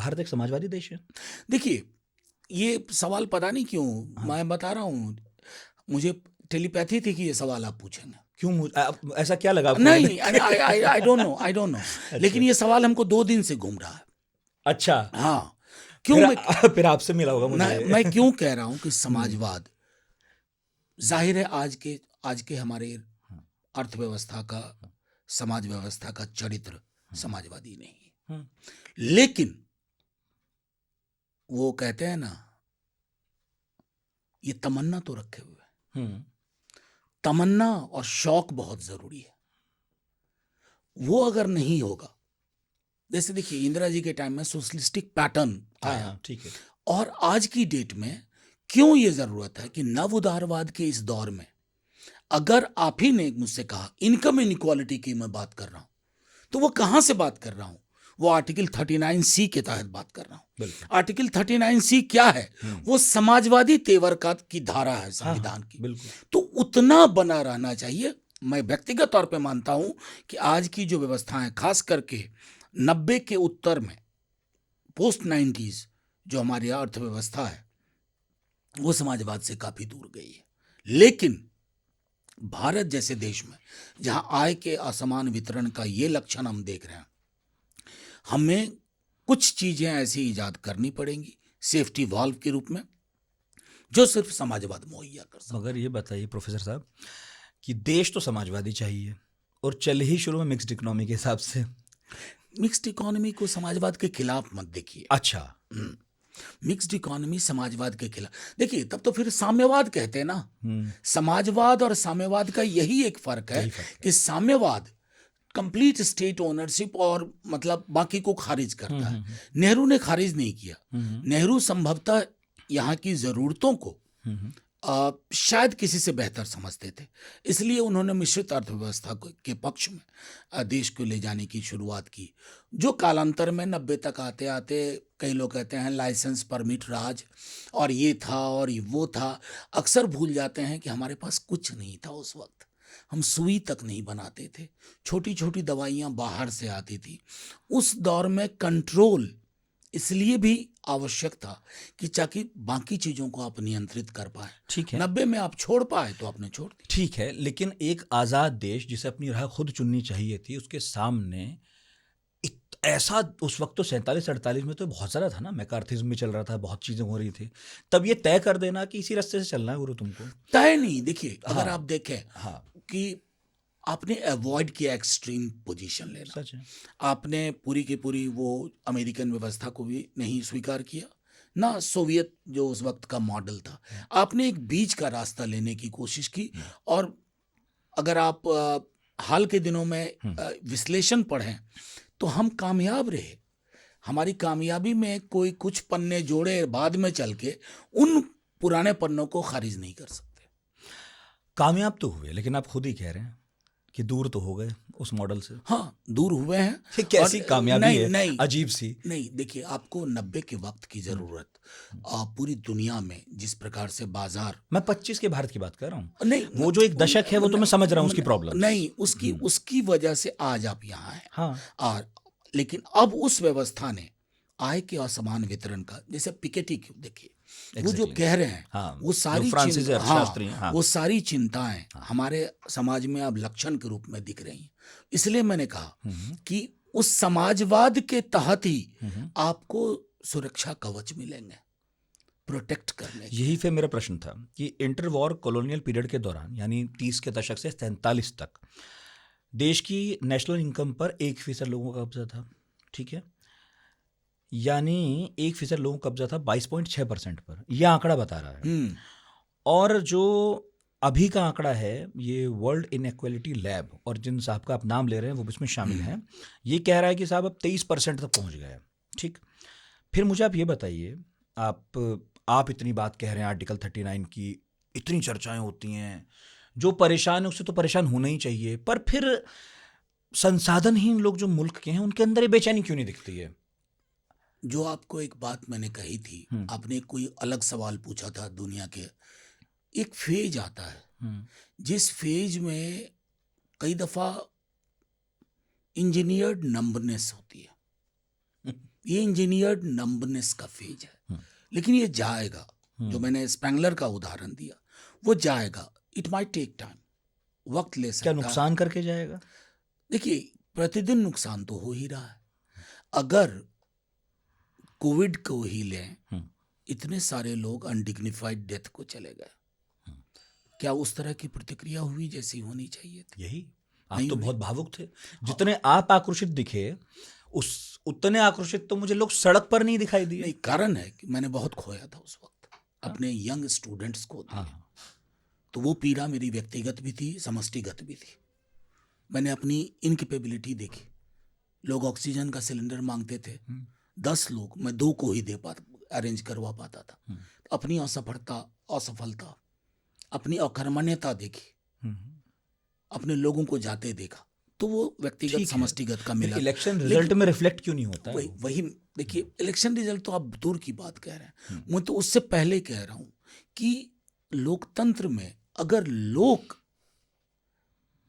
भारत एक समाजवादी देश है? देखिए, ये सवाल पता नहीं क्यों हाँ। मैं बता रहा हूँ, मुझे टेलीपैथी थी कि ये सवाल आप पूछेंगे। क्यों ऐसा क्या लगा आपको उन्हें नहीं, देख के? आई डोंट नो, लेकिन अच्छा। ये सवाल हमको 2 दिन से घूम रहा है। अच्छा, हाँ, क्यों मैं फिर आपसे मिला होगा मैं मुझे। क्यों कह रहा हूँ कि हुँ, समाजवाद, ज़ाहिर है आज के हमारे हुँ, अर्थव्यवस्था का, समाज व्यवस्था का चरित्र हुँ, समाजवादी नहीं है। हुँ, लेकिन वो कहते हैं ना, ये तमन्ना तो रखे हुए है। हुँ, तमन्ना और शौक बहुत ज़रूरी है। वो अगर नहीं होगा, जैसे देखिए इंदिरा जी के टाइम में सोशलिस्टिक पैटर्न हाँ, आया, हाँ, ठीक है। और आज की डेट में क्यों ये ज़रूरत है कि नव उदारवाद के इस दौर में, अगर आप ही ने मुझसे कहा इनकम इनइक्वालिटी की मैं बात कर रहा हूं, तो वो कहां से बात कर रहा हूं? वो आर्टिकल 39C के तहत बात कर रहा हूं। बिल्कुल। आर्टिकल 39C क्या है? हुँ, वो समाजवादी तेवर का की धारा है हाँ, हाँ, संविधान की। बिल्कुल। तो उतना बना रहना चाहिए। मैं व्यक्तिगत तौर पे मानता हूं कि आज की जो व्यवस्थाएं, खास करके 90 के उत्तर में, पोस्ट 90s जो हमारी अर्थव्यवस्था है, वो समाजवाद से काफी दूर गई है। लेकिन भारत जैसे देश में, जहां आय के असमान वितरण का ये लक्षण हम देख रहे हैं, हमें कुछ चीजें ऐसी इजाद करनी पड़ेंगी सेफ्टी वाल्व के रूप में, जो सिर्फ समाजवाद मुहैया कर सकता मगर ये बताइए प्रोफ़ेसर साहब कि देश तो समाजवादी चाहिए और चल ही शुरू में मिक्स्ड इकोनॉमी के हिसाब से। है। मिक्स्ड इकोनॉमी को समाजवाद के खिलाफ मत देखिए। अच्छा। मिक्स्ड इकोनॉमी समाजवाद के खिलाफ देखिए, तब तो फिर साम्यवाद कहते हैं ना। हुँ, समाजवाद और साम्यवाद का यही एक फर्क है यही फ़र्क है। कि साम्यवाद कंप्लीट स्टेट ओनरशिप और मतलब बाकी को खारिज हुँ, करता है। हुँ, हुँ, नेहरू ने खारिज नहीं किया। हुँ, हुँ, नेहरू संभवतः यहाँ की ज़रूरतों को हुँ, हुँ, शायद किसी से बेहतर समझते थे, इसलिए उन्होंने मिश्रित अर्थव्यवस्था के पक्ष में देश को ले जाने की शुरुआत की, जो कालांतर में 90 तक आते आते, कई लोग कहते हैं लाइसेंस परमिट राज, और ये था और ये वो था। अक्सर भूल जाते हैं कि हमारे पास कुछ नहीं था उस वक्त। हम सुई तक नहीं बनाते थे, छोटी छोटी दवाइयाँ बाहर से आती थी। उस दौर में कंट्रोल इसलिए भी आवश्यक था कि ताकि बाकी चीजों को आप नियंत्रित कर पाए। ठीक है। 90 में आप छोड़ पाए तो आपने छोड़ दी। ठीक है, लेकिन एक आज़ाद देश जिसे अपनी राह खुद चुननी चाहिए थी, उसके सामने ऐसा उस वक्त तो 47-48 में तो बहुत सारा था ना, मैकार्थिज्म भी चल रहा था, बहुत चीज़ें हो रही थी। तब ये तय कर देना कि इसी रास्ते से चलना है गुरु तुमको। तय नहीं, देखिए अगर हाँ, आप देखें हाँ, कि आपने अवॉइड किया एक्सट्रीम पोजीशन लेना, सच है। आपने पूरी की पूरी वो अमेरिकन व्यवस्था को भी नहीं स्वीकार किया, ना सोवियत जो उस वक्त का मॉडल था। आपने एक बीच का रास्ता लेने की कोशिश की। हुँ, और अगर आप हाल के दिनों में हुँ, विश्लेषण पढ़ें, तो हम कामयाब रहे। हमारी कामयाबी में कोई कुछ पन्ने जोड़े बाद में चल के उन पुराने पन्नों को खारिज नहीं कर सकते। कामयाब तो हुए, लेकिन आप खुद ही कह रहे हैं कि दूर तो हो गए उस मॉडल से। हाँ, दूर हुए हैं। ये और कैसी कामयाबी नहीं है, नहीं अजीब-सी। नहीं, देखिए आपको 90 के वक्त की हुँ, जरूरत, हुँ। पूरी दुनिया में जिस प्रकार से बाजार, मैं 25 के भारत की बात कर रहा हूँ। नहीं वो जो एक दशक है, वो तो मैं समझ रहा हूँ उसकी प्रॉब्लम्स। नहीं, उसकी हुँ, उसकी वजह से आज आप यहाँ हैं। हाँ, और लेकिन अब उस व्यवस्था ने आय के असमान वितरण का, जैसे पिकेटी देखिए, वो जो एग्ज़ैक्टली। कह रहे हैं, हाँ, वो जो सारी फ्रांसीसी हाँ, अर्थशास्त्री हैं, हाँ, वो सारी चिंताएं हाँ। हमारे समाज में अब लक्षण के रूप में दिख रही हैं। इसलिए मैंने कहा हुँ, हुँ, कि उस समाजवाद के तहत ही हुँ, हुँ। आपको सुरक्षा कवच मिलेंगे, प्रोटेक्ट करने के। यही फिर मेरा प्रश्न था कि इंटर वॉर कॉलोनियल पीरियड के दौरान, यानी 30 के दशक से 43 तक, देश की नेशनल इनकम पर 1% लोगों का कब्जा था, ठीक है? यानी 1% लोगों का कब्जा था 22.6% पर, यह आंकड़ा बता रहा है। हम्म। और जो अभी का आंकड़ा है, ये वर्ल्ड इनइक्वालिटी लैब, और जिन साहब का आप नाम ले रहे हैं वो भी इसमें शामिल हैं, ये कह रहा है कि साहब अब 23% तक पहुंच गया है। ठीक, फिर मुझे आप ये बताइए, आप इतनी बात कह रहे हैं आर्टिकल 39 की, इतनी चर्चाएं होती हैं, जो परेशान है उससे तो परेशान होना ही चाहिए, पर फिर संसाधनहीन लोग जो मुल्क के हैं उनके अंदर ये बेचैनी क्यों नहीं दिखती है? जो आपको एक बात मैंने कही थी, हम्म, आपने कोई अलग सवाल पूछा था दुनिया के, एक फेज आता है हम्म, जिस फेज में कई दफा इंजीनियर्ड नंबरनेस होती है। ये इंजीनियर्ड नंबनेस का फेज है, लेकिन ये जाएगा। जो मैंने स्पेंगलर का उदाहरण दिया वो जाएगा, इट माइट टेक टाइम, वक्त ले सकता क्या है। नुकसान करके जाएगा? देखिए, प्रतिदिन नुकसान तो हो ही रहा है। अगर कोविड को ही लें, इतने सारे लोग अनडिग्निफाइड डेथ को चले गए, क्या उस तरह की प्रतिक्रिया हुई जैसी होनी चाहिए थी? यही, आप नहीं तो हुई। बहुत भावुक थे। जितने आप आक्रोशित दिखे, उतने आक्रोशित तो मुझे लोग सड़क पर नहीं दिखाई दिए। नहीं, कारण है कि मैंने बहुत खोया था उस वक्त, अपने यंग स्टूडेंट्स को दिए। हाँ, तो वो पीड़ा मेरी व्यक्तिगत भी थी, समष्टिगत भी थी। मैंने अपनी इनकेपेबिलिटी देखी। लोग ऑक्सीजन का सिलेंडर मांगते थे, 10 लोग, मैं 2 को ही अरेंज करवा पाता था। अपनी असफलता, अपनी अकर्मण्यता देखी, अपने लोगों को जाते देखा, तो वो व्यक्तिगत ठीक है। समष्टिगत का मिला। इलेक्शन रिजल्ट में रिफ्लेक्ट क्यों नहीं होता है? वही देखिए, इलेक्शन रिजल्ट तो आप दूर की बात कह रहे हैं, मैं तो उससे पहले कह रहा हूं कि लोकतंत्र में अगर लोग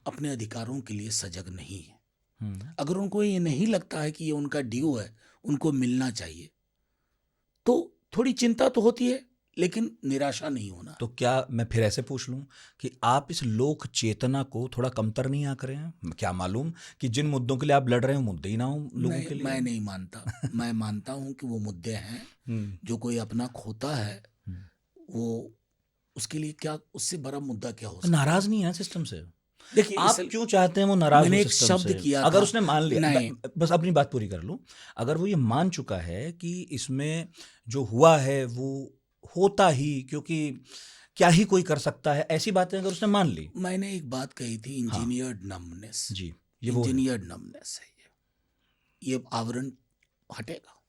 अपने अधिकारों के लिए सजग नहीं है, अगर उनको ये नहीं लगता है कि ये उनका ड्यू है, उनको मिलना चाहिए, तो थोड़ी चिंता तो होती है, लेकिन निराशा नहीं होना। तो क्या मैं फिर ऐसे पूछ लूं कि आप इस लोक चेतना को थोड़ा कमतर नहीं आंक रहे हैं? क्या मालूम कि जिन मुद्दों के लिए आप लड़ रहे हो मुद्दे ही ना हो लोगों के लिए? मैं नहीं मानता। मैं मानता हूं कि वो मुद्दे हैं। जो कोई अपना खोता है, वो उसके लिए क्या, उससे बड़ा मुद्दा क्या हो सकता है? नाराज नहीं है सिस्टम से। देखिए, आप क्यों चाहते हैं वो नाराज हो मैंने एक सिस्टम शब्द से? किया अगर था, उसने मान लिया, नहीं, बस अपनी बात पूरी कर लूं, अगर वो ये मान चुका है कि इसमें जो हुआ है वो होता ही, क्योंकि क्या ही कोई कर सकता है, ऐसी बातें अगर उसने मान ली। मैंने एक बात कही थी, इंजीनियर्ड नंबनेस। जी, ये वो है। इंजीनियर्ड नंबनेस है ये आवरण हटेगा।